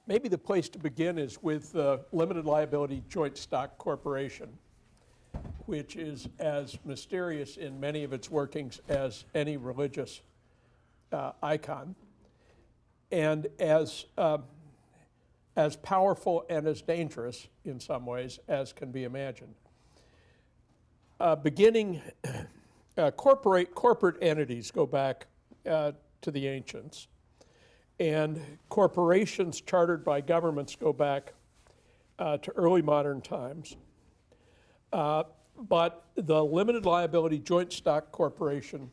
Maybe the place to begin is with the limited liability joint stock corporation, which is as mysterious in many of its workings as any religious icon, and as powerful and as dangerous in some ways as can be imagined. Corporate entities go back to the ancients, and corporations chartered by governments go back to early modern times. But the limited liability joint stock corporation,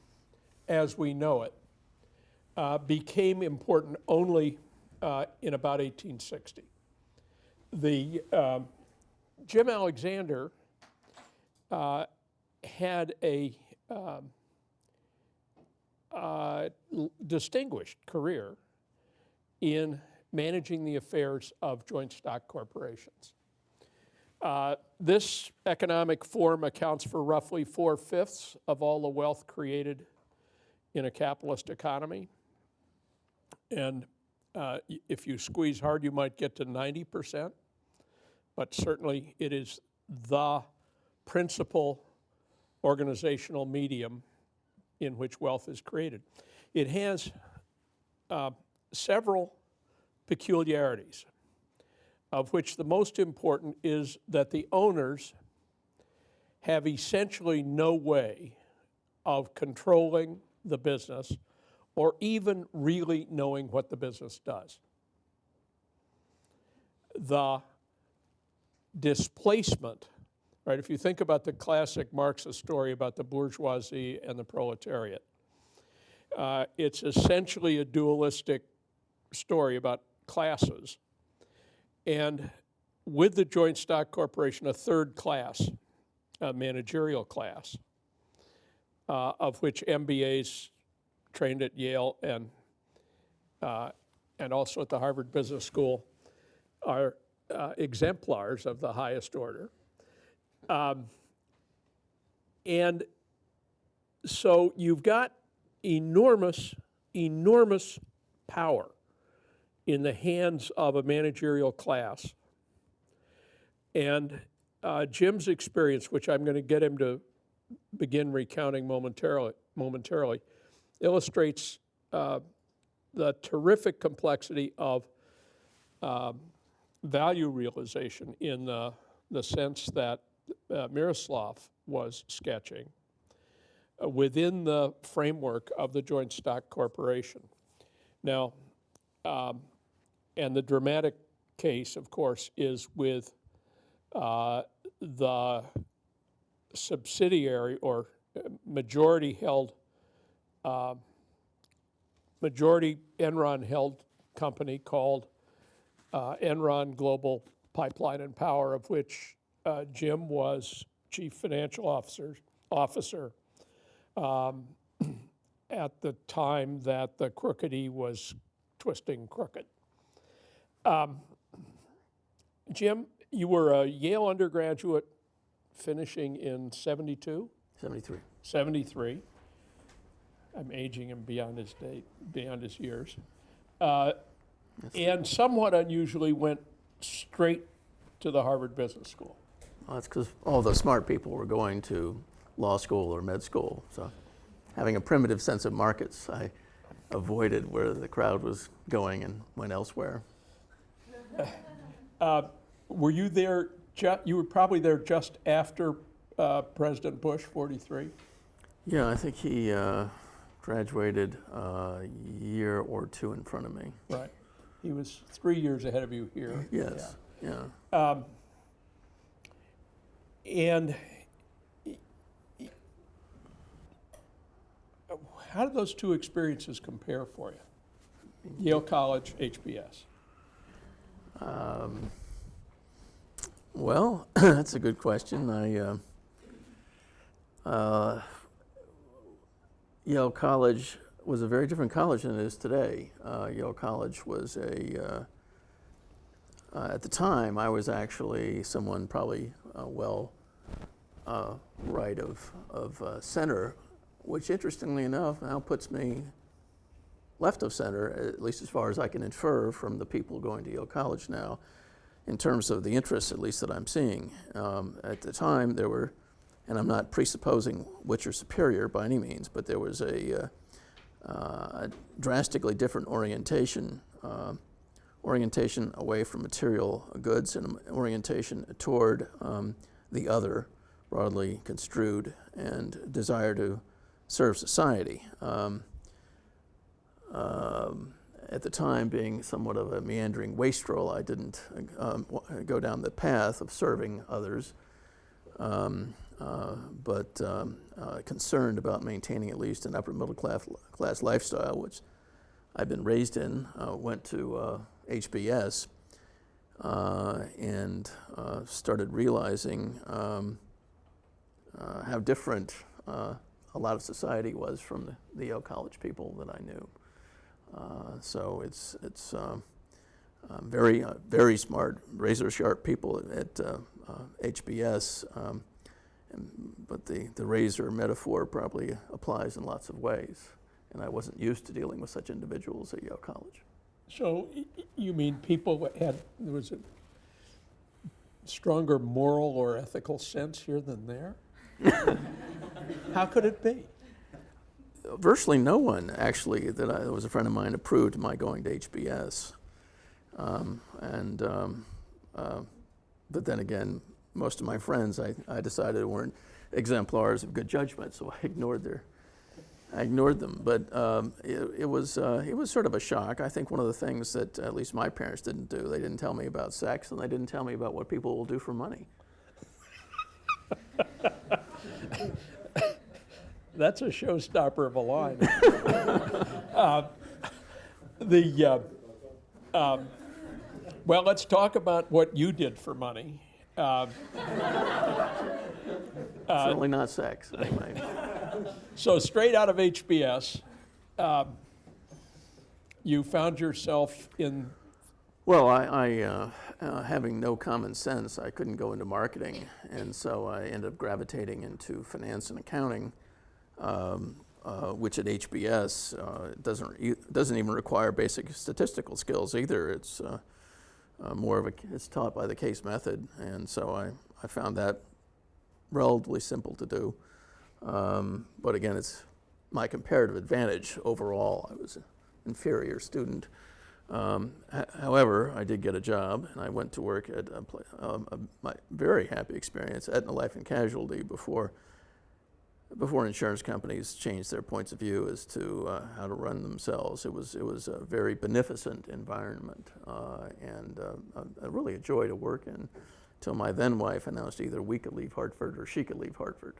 as we know it, became important only in about 1860. Jim Alexander had a distinguished career in managing the affairs of joint stock corporations. This economic form accounts for roughly 4/5 of all the wealth created in a capitalist economy. And if you squeeze hard, you might get to 90%, but certainly it is the principal organizational medium in which wealth is created. It has several peculiarities, of which the most important is that the owners have essentially no way of controlling the business or even really knowing what the business does. The displacement, right? If you think about the classic Marxist story about the bourgeoisie and the proletariat, it's essentially a dualistic story about classes. And with the joint stock corporation, a third class, a managerial class, of which MBAs trained at Yale and also at the Harvard Business School are exemplars of the highest order. And so you've got enormous power in the hands of a managerial class. And Jim's experience, which I'm going to get him to begin recounting momentarily, illustrates the terrific complexity of value realization in the sense that Miroslav was sketching within the framework of the joint stock corporation. Now, and the dramatic case, of course, is with the subsidiary or majority Enron-held company called Enron Global Pipeline and Power, of which Jim was chief financial officer at the time that the crookedy was twisting crooked. Jim, you were a Yale undergraduate finishing in 72? 73. 73. I'm aging him beyond his date, beyond his years. And somewhat unusually went straight to the Harvard Business School. Well, that's because all the smart people were going to law school or med school. So having a primitive sense of markets, I avoided where the crowd was going and went elsewhere. Were you there, you were probably there just after President Bush, 43? Yeah, I think he graduated a year or two in front of me. Right. He was 3 years ahead of you here. Yes, yeah. And how did those two experiences compare for you? Yale College, HBS. Well, that's a good question. Yale College was a very different college than it is today. Yale College was at the time, I was actually someone probably right of center, which interestingly enough now puts me left of center, at least as far as I can infer from the people going to Yale College now, in terms of the interests, at least that I'm seeing. At the time, there were, and I'm not presupposing which are superior by any means, but there was a drastically different orientation away from material goods and orientation toward the other, broadly construed, and desire to serve society. At the time, being somewhat of a meandering wastrel, I didn't go down the path of serving others, but concerned about maintaining at least an upper middle class lifestyle, which I've been raised in. Went to HBS and started realizing how different a lot of society was from the Yale College people that I knew. So it's very smart, razor sharp people at HBS, but the razor metaphor probably applies in lots of ways. And I wasn't used to dealing with such individuals at Yale College. So you mean people there was a stronger moral or ethical sense here than there? How could it be? Virtually no one, actually, that was a friend of mine approved my going to HBS. But then again, most of my friends I decided weren't exemplars of good judgment, so I ignored them. But it was sort of a shock. I think one of the things that at least my parents didn't do, they didn't tell me about sex, and they didn't tell me about what people will do for money. That's a showstopper of a line. Well, let's talk about what you did for money. Certainly not sex, anyway. So straight out of HBS, you found yourself in... Well, I having no common sense, I couldn't go into marketing, and so I ended up gravitating into finance and accounting, which at HBS doesn't even require basic statistical skills either. It's it's taught by the case method, and so I found that relatively simple to do. But again, it's my comparative advantage overall. I was an inferior student. However, I did get a job, and I went to work at my very happy experience, Aetna Life and Casualty, before insurance companies changed their points of view as to how to run themselves. It was a very beneficent environment, and really a joy to work in, till my then wife announced either we could leave Hartford or she could leave Hartford,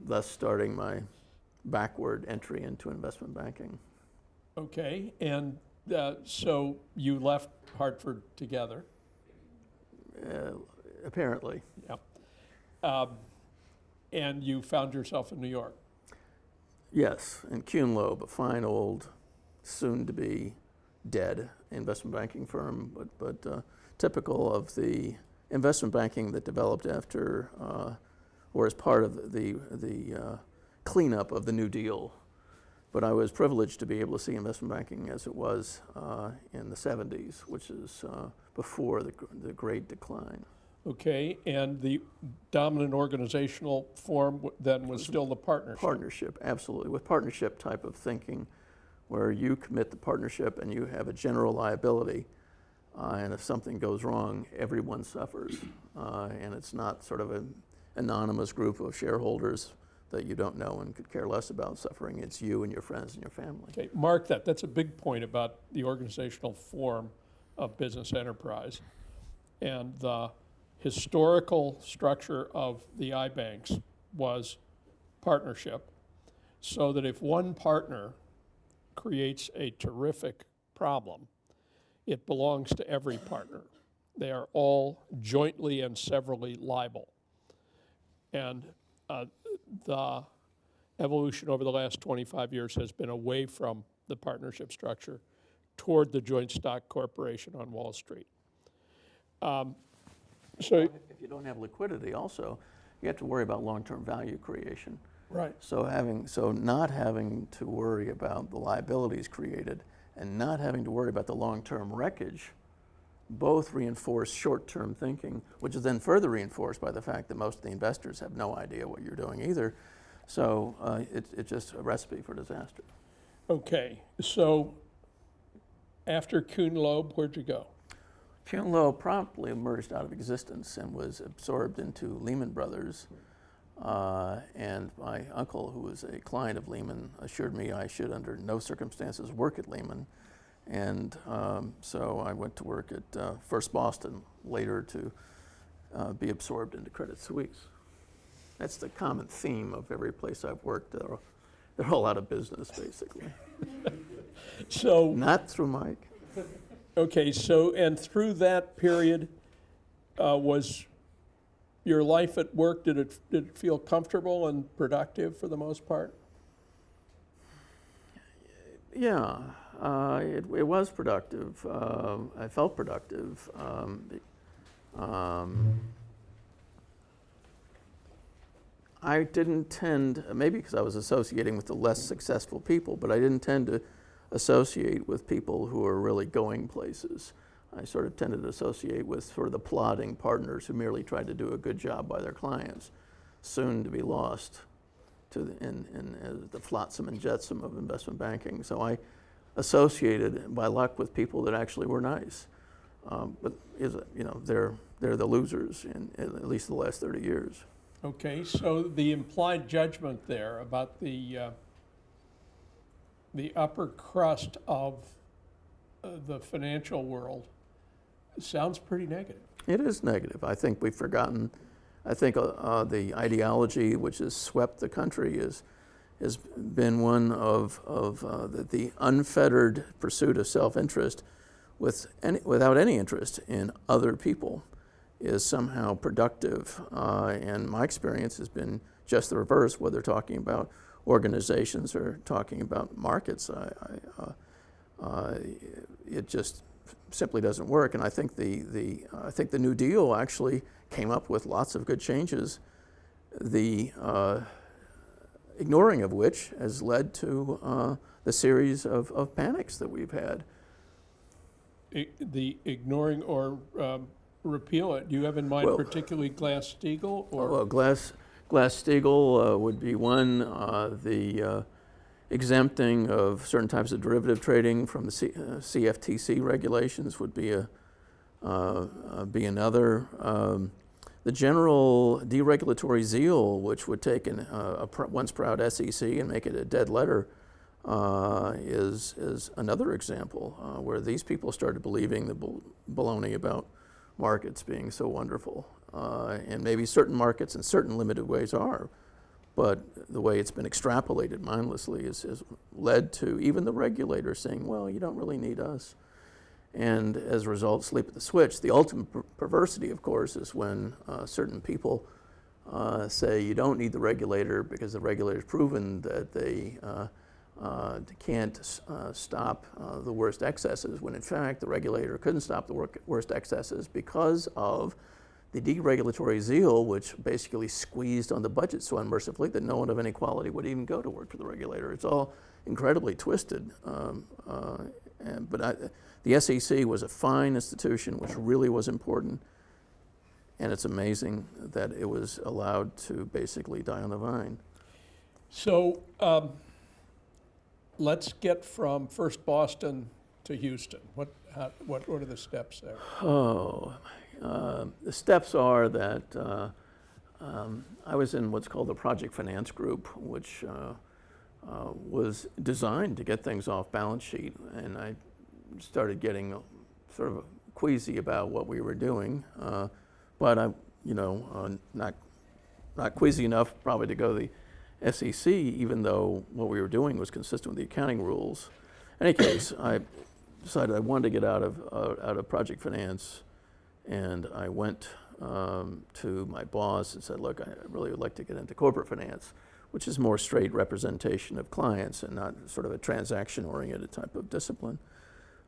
thus starting my backward entry into investment banking. Okay, and so you left Hartford together? Apparently. Yeah. And you found yourself in New York? Yes, in Kuhnloeb, a fine old, soon-to-be dead investment banking firm, but typical of the investment banking that developed after, or as part of the cleanup of the New Deal. But I was privileged to be able to see investment banking as it was in the 70s, which is before the Great Decline. Okay, and the dominant organizational form then was still the partnership? Partnership, absolutely, with partnership type of thinking, where you commit the partnership and you have a general liability, and if something goes wrong, everyone suffers. And it's not sort of an anonymous group of shareholders that you don't know and could care less about suffering. It's you and your friends and your family. Okay, mark that. That's a big point about the organizational form of business enterprise. And the historical structure of the iBanks was partnership, so that if one partner creates a terrific problem, it belongs to every partner. They are all jointly and severally liable. And the evolution over the last 25 years has been away from the partnership structure toward the joint stock corporation on Wall Street. So if you don't have liquidity also, you have to worry about long-term value creation. Right. So not having to worry about the liabilities created and not having to worry about the long-term wreckage both reinforce short-term thinking, which is then further reinforced by the fact that most of the investors have no idea what you're doing either. So it's just a recipe for disaster. Okay, so after Kuhn Loeb, where'd you go? Kuhn Loeb promptly emerged out of existence and was absorbed into Lehman Brothers. And my uncle, who was a client of Lehman, assured me I should under no circumstances work at Lehman. And so I went to work at first Boston, later to be absorbed into Credit Suisse. That's the common theme of every place I've worked. They're all out of business, basically. So, Not through Mike. okay, so, and through that period, was your life at work, did it feel comfortable and productive for the most part? Yeah, it was productive. I felt productive. I didn't tend, maybe because I was associating with the less successful people, but I didn't tend to associate with people who are really going places. I sort of tended to associate with sort of the plodding partners who merely tried to do a good job by their clients, soon to be lost to in the flotsam and jetsam of investment banking. So I associated, by luck, with people that actually were nice. But they're the losers in at least the last 30 years. Okay, so the implied judgment there about the upper crust of the financial world sounds pretty negative. It is negative. I think we've forgotten. I think the ideology which has swept the country has been one of the unfettered pursuit of self-interest without any interest in other people is somehow productive. And my experience has been just the reverse, whether talking about organizations or talking about markets. It just simply doesn't work. And I think I think the New Deal actually came up with lots of good changes, the ignoring of which has led to the series of panics that we've had. The ignoring or repeal it, do you have in mind particularly Glass-Steagall? Or? Well, Glass-Steagall would be one. The exempting of certain types of derivative trading from the CFTC regulations would be another. The general deregulatory zeal, which would take a once proud SEC and make it a dead letter, is another example where these people started believing the baloney about markets being so wonderful. And maybe certain markets in certain limited ways are, but the way it's been extrapolated mindlessly has led to even the regulators saying, well, you don't really need us. And as a result, sleep at the switch. The ultimate perversity, of course, is when certain people say you don't need the regulator because the regulator's proven that they can't stop the worst excesses, when in fact the regulator couldn't stop the worst excesses because of the deregulatory zeal, which basically squeezed on the budget so unmercifully that no one of any quality would even go to work for the regulator. It's all incredibly twisted. But the SEC was a fine institution, which really was important, and it's amazing that it was allowed to basically die on the vine. So let's get from First Boston to Houston. What are the steps there? The steps are that I was in what's called the project finance group, which was designed to get things off balance sheet, and I started getting sort of queasy about what we were doing, but I, not queasy enough probably to go to the SEC, even though what we were doing was consistent with the accounting rules. In any case, I decided I wanted to get out of project finance, and I went to my boss and said, look, I really would like to get into corporate finance, which is more straight representation of clients and not sort of a transaction-oriented type of discipline.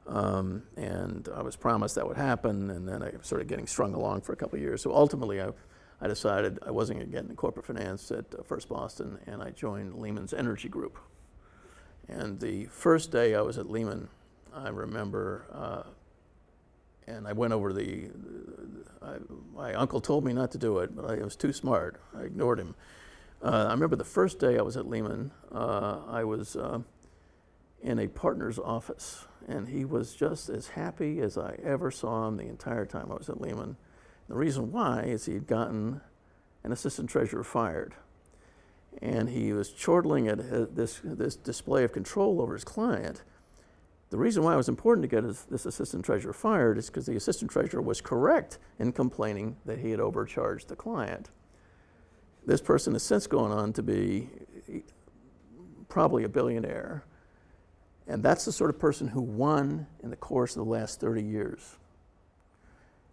And I was promised that would happen, and then I started getting strung along for a couple of years. So ultimately, I decided I wasn't going to get into corporate finance at First Boston, and I joined Lehman's energy group. And the first day I was at Lehman, I remember, and I went over my uncle told me not to do it, but I was too smart. I ignored him. I remember the first day I was at Lehman, I was in a partner's office, and he was just as happy as I ever saw him the entire time I was at Lehman. The reason why is he had gotten an assistant treasurer fired, and he was chortling at this display of control over his client. The reason why it was important to get this assistant treasurer fired is because the assistant treasurer was correct in complaining that he had overcharged the client. This person has since gone on to be probably a billionaire, and that's the sort of person who won in the course of the last 30 years.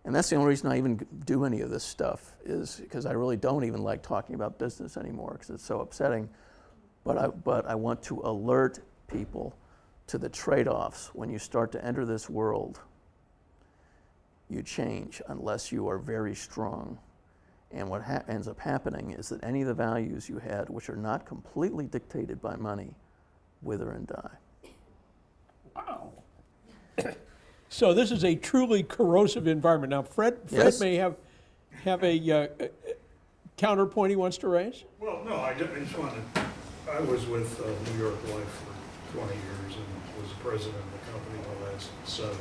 And that's the only reason I even do any of this stuff, is because I really don't even like talking about business anymore because it's so upsetting. But I want to alert people to the trade-offs. When you start to enter this world, you change unless you are very strong. And what ends up happening is that any of the values you had, which are not completely dictated by money, wither and die. Wow. So this is a truly corrosive environment. Now, Fred Yes? may have a counterpoint he wants to raise. Well, no, I just wanted, I was with New York Life for 20 years and was president of the company the last 7.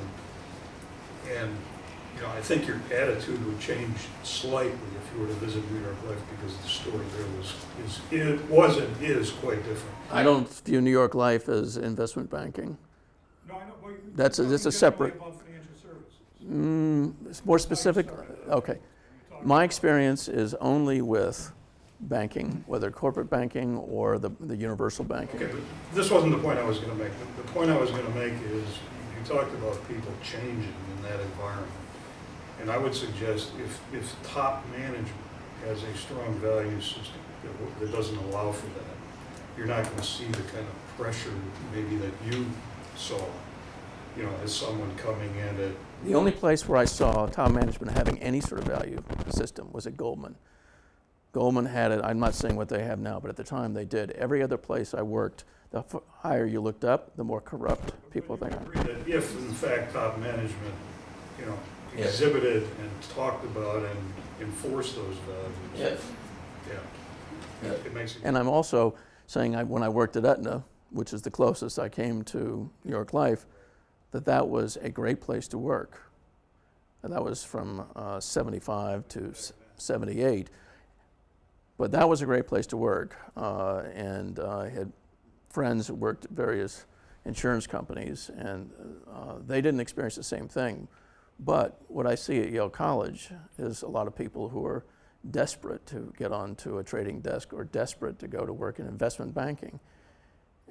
And, I think your attitude would change slightly if you were to visit New York Life, because the story there is quite different. I don't view New York Life as investment banking. No, I know, but That's a separate. about financial services. It's more specific? Okay. My experience is only with banking, whether corporate banking or the universal banking. Okay, but this wasn't the point I was going to make. The point I was going to make is you talked about people changing in that environment. And I would suggest if top management has a strong value system that doesn't allow for that, you're not going to see the kind of pressure maybe that you saw, as someone coming in at. The only place where I saw top management having any sort of value system was at Goldman. Goldman had it. I'm not saying what they have now, but at the time they did. Every other place I worked, the higher you looked up, the more corrupt people think. That if in fact top management, Yes. exhibited and talked about and enforced those values. Yes. Yeah. It makes it. And I'm also saying when I worked at Aetna, which is the closest I came to New York Life, that was a great place to work. And that was from 75 to 78. But that was a great place to work. And I had friends who worked at various insurance companies, and they didn't experience the same thing. But what I see at Yale College is a lot of people who are desperate to get onto a trading desk or desperate to go to work in investment banking.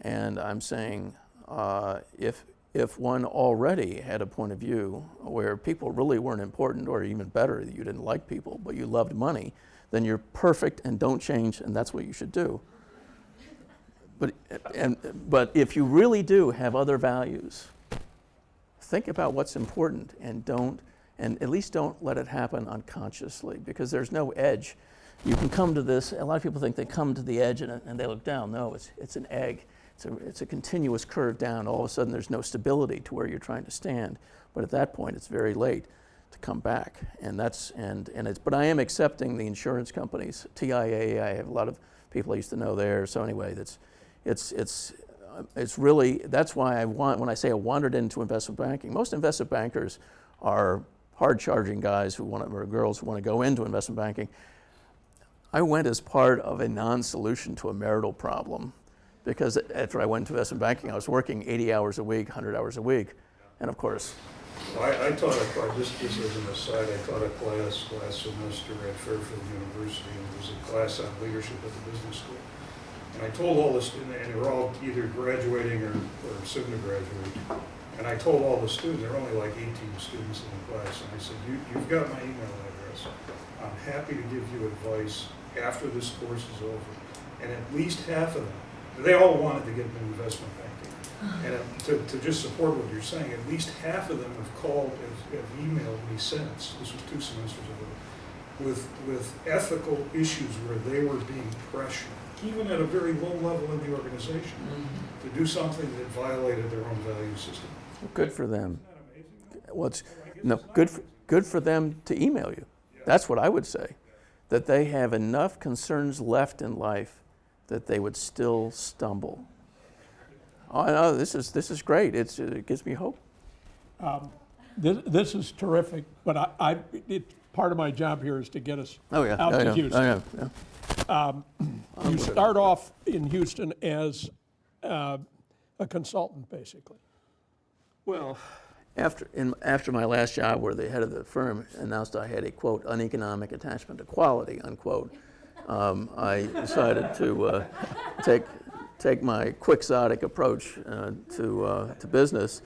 And I'm saying if one already had a point of view where people really weren't important, or even better, that you didn't like people, but you loved money, then you're perfect and don't change, and that's what you should do. But if you really do have other values, think about what's important and at least don't let it happen unconsciously, because there's no edge. You can come to this, a lot of people think they come to the edge and they look down. No, it's an egg. It's a continuous curve down. All of a sudden there's no stability to where you're trying to stand. But at that point it's very late to come back. But I am accepting the insurance companies, TIA, I have a lot of people I used to know there. So anyway, it's really, that's why when I say I wandered into investment banking, most investment bankers are hard-charging guys or girls who want to go into investment banking. I went as part of a non-solution to a marital problem, because after I went into investment banking, I was working 80 hours a week, 100 hours a week, and of course. I taught a class, just as an aside, I taught a class last semester at Fairfield University, and it was a class on leadership at the business school. And I told all the students, and they were all either graduating or soon to graduate, and I told all the students, there were only like 18 students in the class, and I said, you've got my email address. I'm happy to give you advice after this course is over. And at least half of them, they all wanted to get into investment banking. And to just support what you're saying, at least half of them have called, have emailed me since, this was 2 semesters ago, with ethical issues where they were being pressured, even at a very low level in the organization, to do something that violated their own value system. Good for them. Isn't that amazing? What's I guess no it's not amazing. good for them to email you. That's what I would say. That they have enough concerns left in life that they would still stumble. Oh, no, this is great. It gives me hope. This is terrific, but part of my job here is to get us Oh yeah. out oh, to yeah. Houston. Oh, yeah. You start off in Houston as a consultant, basically. Well, after my last job, where the head of the firm announced I had a quote uneconomic attachment to quality unquote, I decided to take my quixotic approach to business,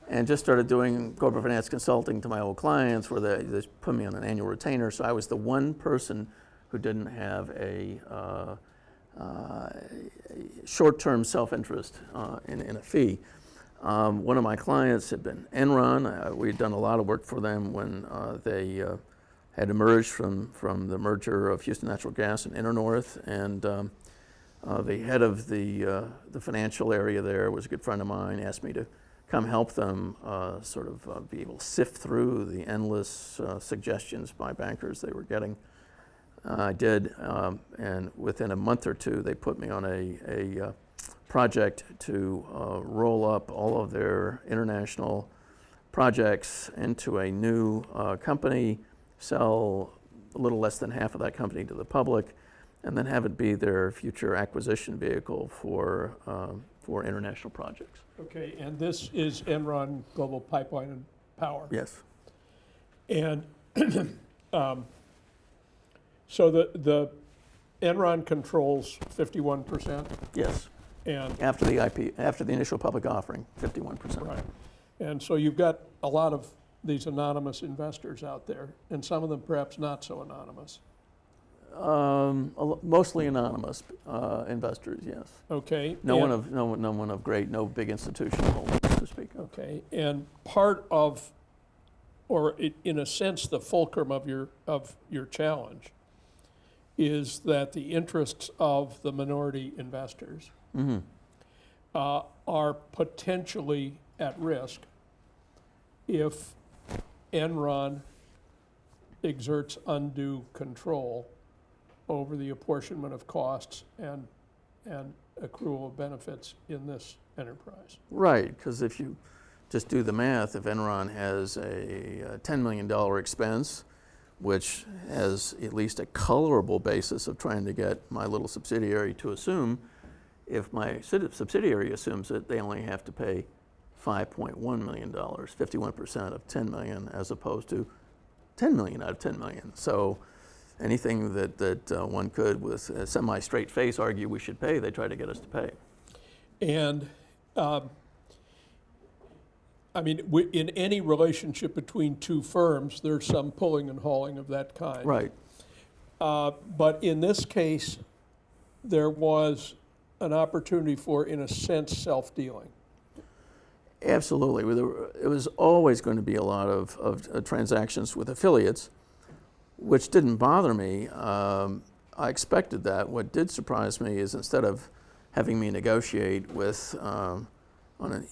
and just started doing corporate finance consulting to my old clients, where they just put me on an annual retainer. So I was the one person who didn't have a short-term self-interest in a fee. One of my clients had been Enron. We'd done a lot of work for them when they had emerged from the merger of Houston Natural Gas and Internorth, and the head of the financial area there was a good friend of mine, asked me to come help them be able to sift through the endless suggestions by bankers they were getting. I did, and within a month or two, they put me on a project to roll up all of their international projects into a new company, sell a little less than half of that company to the public, and then have it be their future acquisition vehicle for international projects. Okay, and this is Enron Global Pipeline and Power. Yes. And so the Enron controls 51%, Yes. and After the initial public offering, 51%. right, and so you've got a lot of these anonymous investors out there, and some of them perhaps not so anonymous. Mostly anonymous investors, yes. Okay. No and- one of great, no big institutional holdings to speak of. Okay, and part of, or in a sense, the fulcrum of your challenge is that the interests of the minority investors Mm-hmm. are potentially at risk if Enron exerts undue control over the apportionment of costs and accrual of benefits in this enterprise. Right, because if you just do the math, if Enron has a $10 million expense, which has at least a colorable basis of trying to get my little subsidiary to assume, if my subsidiary assumes it, they only have to pay $5.1 million, 51% of 10 million, as opposed to 10 million out of 10 million. So anything that one could, with a semi-straight face, argue we should pay, they try to get us to pay. And in any relationship between two firms, there's some pulling and hauling of that kind. Right. But in this case, there was an opportunity for, in a sense, self-dealing. Absolutely. It was always going to be a lot of transactions with affiliates, which didn't bother me. I expected that. What did surprise me is, instead of having me negotiate with on an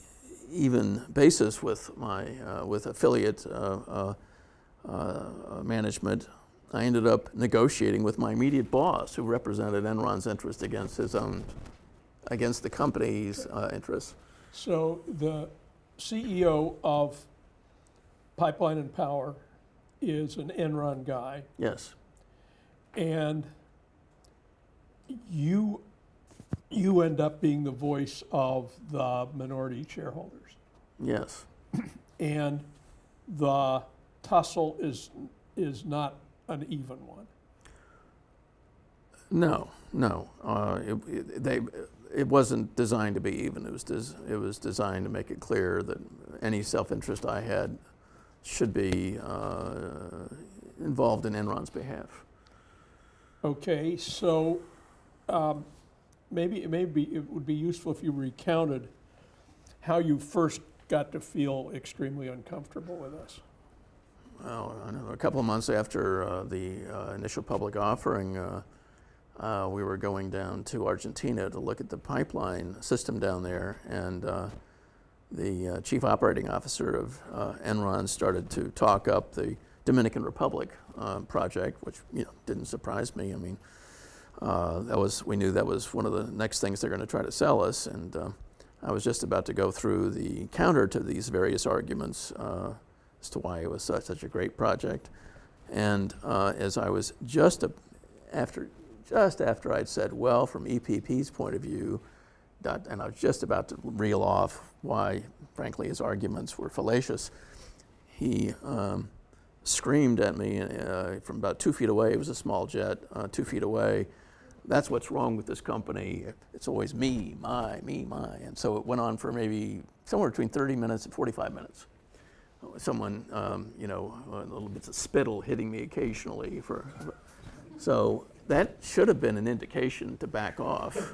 even basis with my with affiliate management, I ended up negotiating with my immediate boss, who represented Enron's interest against the company's interests. So the CEO of Pipeline and Power is an Enron guy, Yes. and you end up being the voice of the minority shareholders. Yes. And the tussle is not an even one. No. It wasn't designed to be even. It was designed to make it clear that any self-interest I had should be involved in Enron's behalf. Okay, so maybe it would be useful if you recounted how you first got to feel extremely uncomfortable with us. I don't know, a couple of months after the initial public offering, we were going down to Argentina to look at the pipeline system down there, and the chief operating officer of Enron started to talk up the Dominican Republic project, which didn't surprise me. I mean, we knew that was one of the next things they're going to try to sell us, and I was just about to go through the counter to these various arguments as to why it was such a great project. And as I was just after I'd said, well, from EPP's point of view, and I was just about to reel off why, frankly, his arguments were fallacious, he screamed at me from about 2 feet away. It was a small jet, 2 feet away. That's what's wrong with this company. It's always me, my. And so it went on for maybe somewhere between 30 minutes and 45 minutes. Someone, a little bits of spittle hitting me occasionally. So that should have been an indication to back off.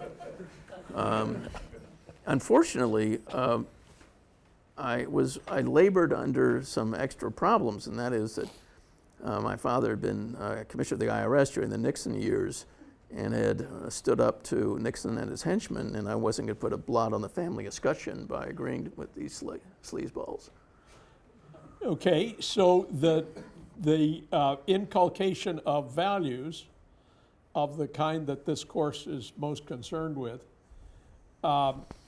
Unfortunately, I labored under some extra problems, and that is that my father had been commissioner of the IRS during the Nixon years and had stood up to Nixon and his henchmen, and I wasn't going to put a blot on the family escutcheon by agreeing with these sleazeballs. Okay, so the inculcation of values of the kind that this course is most concerned with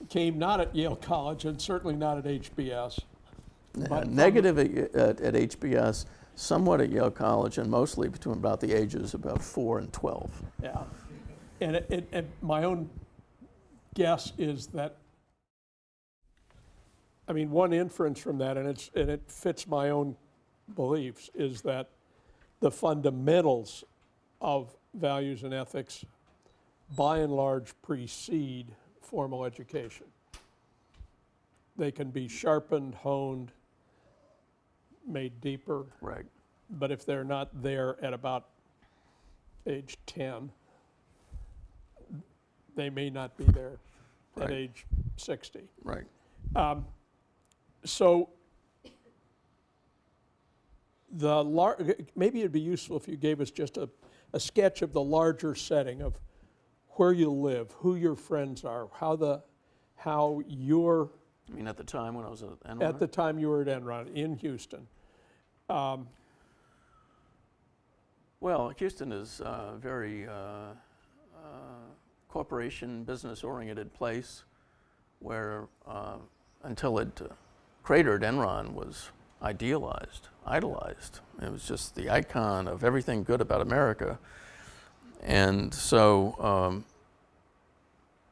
came not at Yale College and certainly not at HBS. Negative at HBS, somewhat at Yale College, and mostly between about the ages of about 4 and 12. Yeah, and my own guess is that, I mean, one inference from that, and it fits my own beliefs, is that the fundamentals of values and ethics, by and large, precede formal education. They can be sharpened, honed, made deeper. Right. But if they're not there at about age 10, they may not be there at age 60. Right. So maybe it'd be useful if you gave us just a sketch of the larger setting of where you live, who your friends are, how you're. I mean, at the time when I was at Enron? At the time you were at Enron in Houston. Well, Houston is a very corporation, business-oriented place where, until it cratered, Enron was idealized, idolized. It was just the icon of everything good about America. And so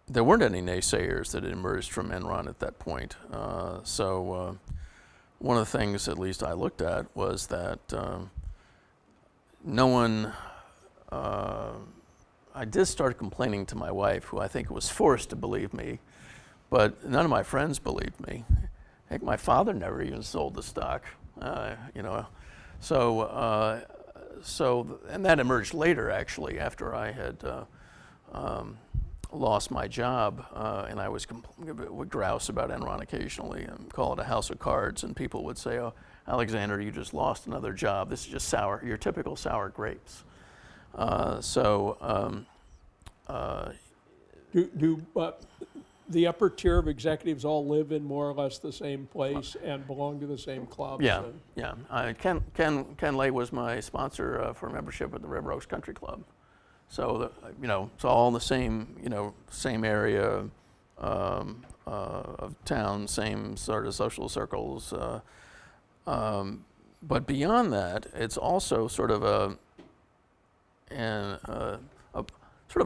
there weren't any naysayers that had emerged from Enron at that point. So one of the things, at least I looked at, was that no one, I did start complaining to my wife, who I think was forced to believe me, but none of my friends believed me. Heck, my father never even sold the stock, So, and that emerged later, actually, after I had lost my job, and I would grouse about Enron occasionally and call it a house of cards, and people would say, "Oh, Alexander, you just lost another job. This is just your typical sour grapes." Do the upper tier of executives all live in more or less the same place and belong to the same clubs? Yeah, yeah. Ken Lay was my sponsor for membership at the River Oaks Country Club. So, it's all in the same area of town, same sort of social circles. But beyond that, it's also sort of a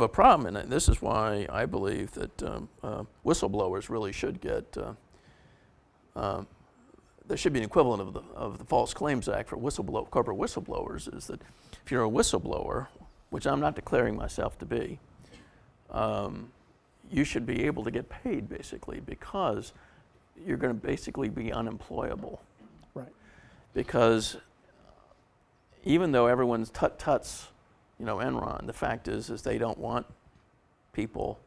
problem, and this is why I believe that whistleblowers really should get. There should be an equivalent of the False Claims Act for corporate whistleblowers. Is that if you're a whistleblower, which I'm not declaring myself to be, you should be able to get paid basically because you're going to basically be unemployable. Right. Because even though everyone's tut-tuts, Enron, the fact is they don't want people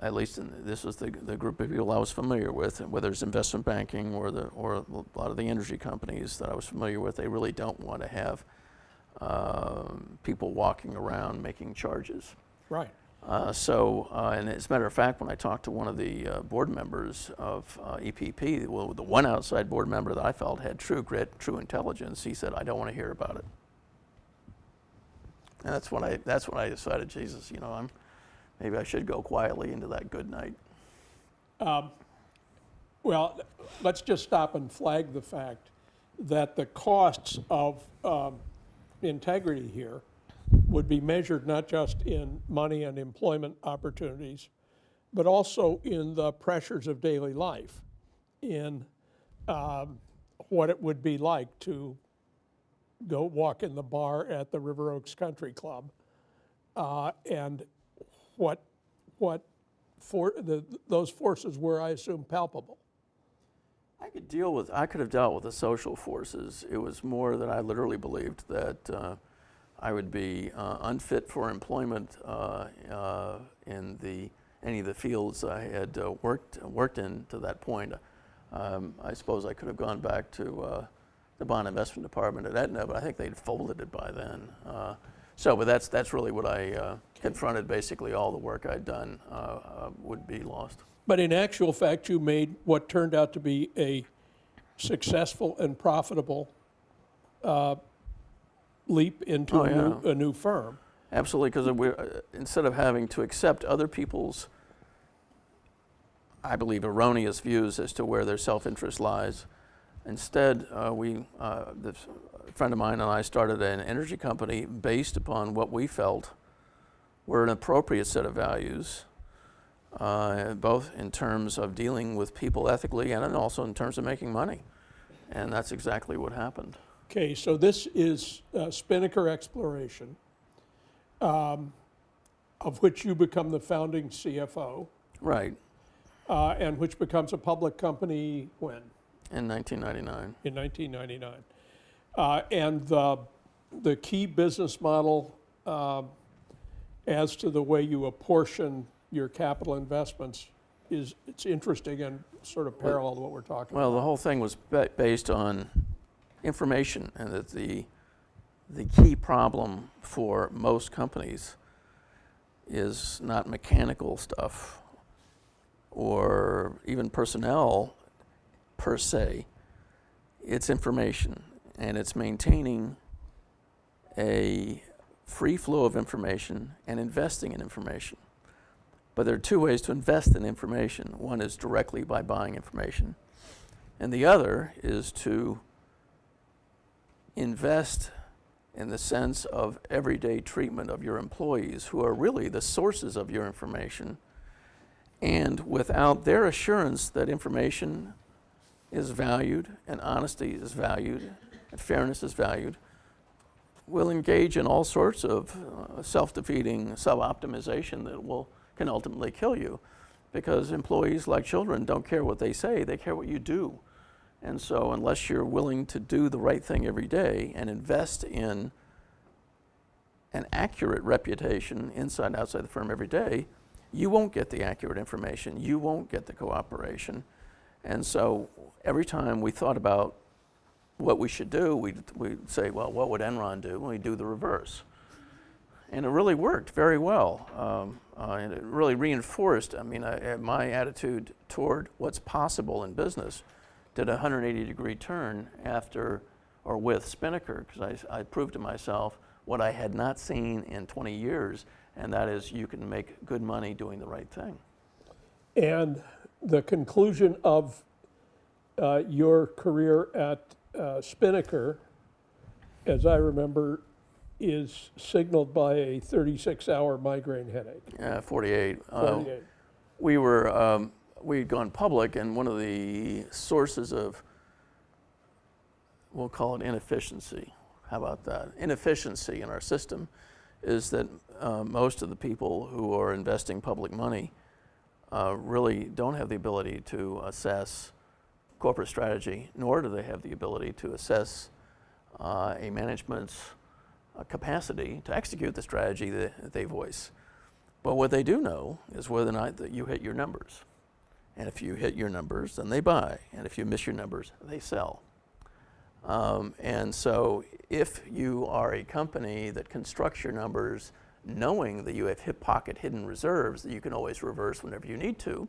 at least this was the group of people I was familiar with, whether it's investment banking or a lot of the energy companies that I was familiar with, they really don't want to have people walking around making charges. Right. And as a matter of fact, when I talked to one of the board members of EPP, well, the one outside board member that I felt had true grit, true intelligence, he said, "I don't want to hear about it." And that's when I decided, Jesus, maybe I should go quietly into that good night. Well, let's just stop and flag the fact that the costs of integrity here would be measured not just in money and employment opportunities, but also in the pressures of daily life, in what it would be like to go walk in the bar at the River Oaks Country Club, and those forces were, I assume, palpable. I could have dealt with the social forces. It was more that I literally believed that I would be unfit for employment in any of the fields I had worked in to that point. I suppose I could have gone back to the bond investment department at Aetna, but I think they'd folded it by then. But that's really what I confronted. Basically, all the work I'd done would be lost. But in actual fact, you made what turned out to be a successful and profitable leap into a new firm. Absolutely, because instead of having to accept other people's, I believe, erroneous views as to where their self-interest lies, instead, this friend of mine and I started an energy company based upon what we felt were an appropriate set of values, both in terms of dealing with people ethically and also in terms of making money. And that's exactly what happened. Okay, so this is Spinnaker Exploration, of which you become the founding CFO. Right. And which becomes a public company when? In 1999. In 1999. And the key business model as to the way you apportion your capital investments it's interesting and sort of parallel to what we're talking about. Well, the whole thing was based on information, and that the key problem for most companies is not mechanical stuff or even personnel per se. It's information, and it's maintaining a free flow of information and investing in information. But there are two ways to invest in information. One is directly by buying information, and the other is to invest in the sense of everyday treatment of your employees, who are really the sources of your information. And without their assurance that information is valued, and honesty is valued, and fairness is valued, we'll engage in all sorts of self-defeating sub-optimization that can ultimately kill you, because employees, like children, don't care what they say, they care what you do. And so unless you're willing to do the right thing every day and invest in an accurate reputation inside and outside the firm every day, you won't get the accurate information, you won't get the cooperation. And so every time we thought about what we should do, we'd say, well, what would Enron do? And we'd do the reverse. And it really worked very well. And it really reinforced, my attitude toward what's possible in business did a 180-degree turn with Spinnaker, because I proved to myself what I had not seen in 20 years, and that is you can make good money doing the right thing. And the conclusion of your career at Spinnaker, as I remember, is signaled by a 36-hour migraine headache. Yeah, 48. 48. We'd gone public, and one of the sources of, we'll call it inefficiency. How about that? Inefficiency in our system is that most of the people who are investing public money really don't have the ability to assess corporate strategy, nor do they have the ability to assess a management's capacity to execute the strategy that they voice. But what they do know is whether or not that you hit your numbers. And if you hit your numbers, then they buy. And if you miss your numbers, they sell. And so if you are a company that constructs your numbers knowing that you have hip pocket hidden reserves that you can always reverse whenever you need to,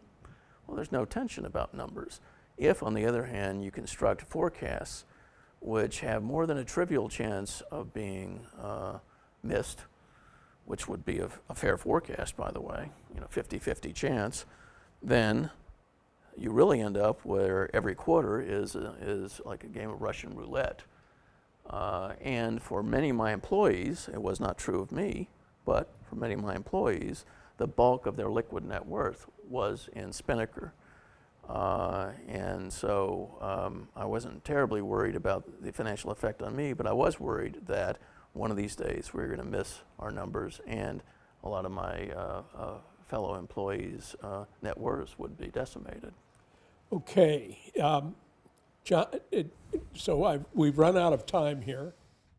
well, there's no tension about numbers. If, on the other hand, you construct forecasts which have more than a trivial chance of being missed, which would be a fair forecast, by the way, 50-50 chance, then you really end up where every quarter is like a game of Russian roulette. And for many of my employees, it was not true of me, but for many of my employees, the bulk of their liquid net worth was in Spinnaker. And so I wasn't terribly worried about the financial effect on me, but I was worried that one of these days we were going to miss our numbers and a lot of my fellow employees' net worths would be decimated. Okay. John, so we've run out of time here.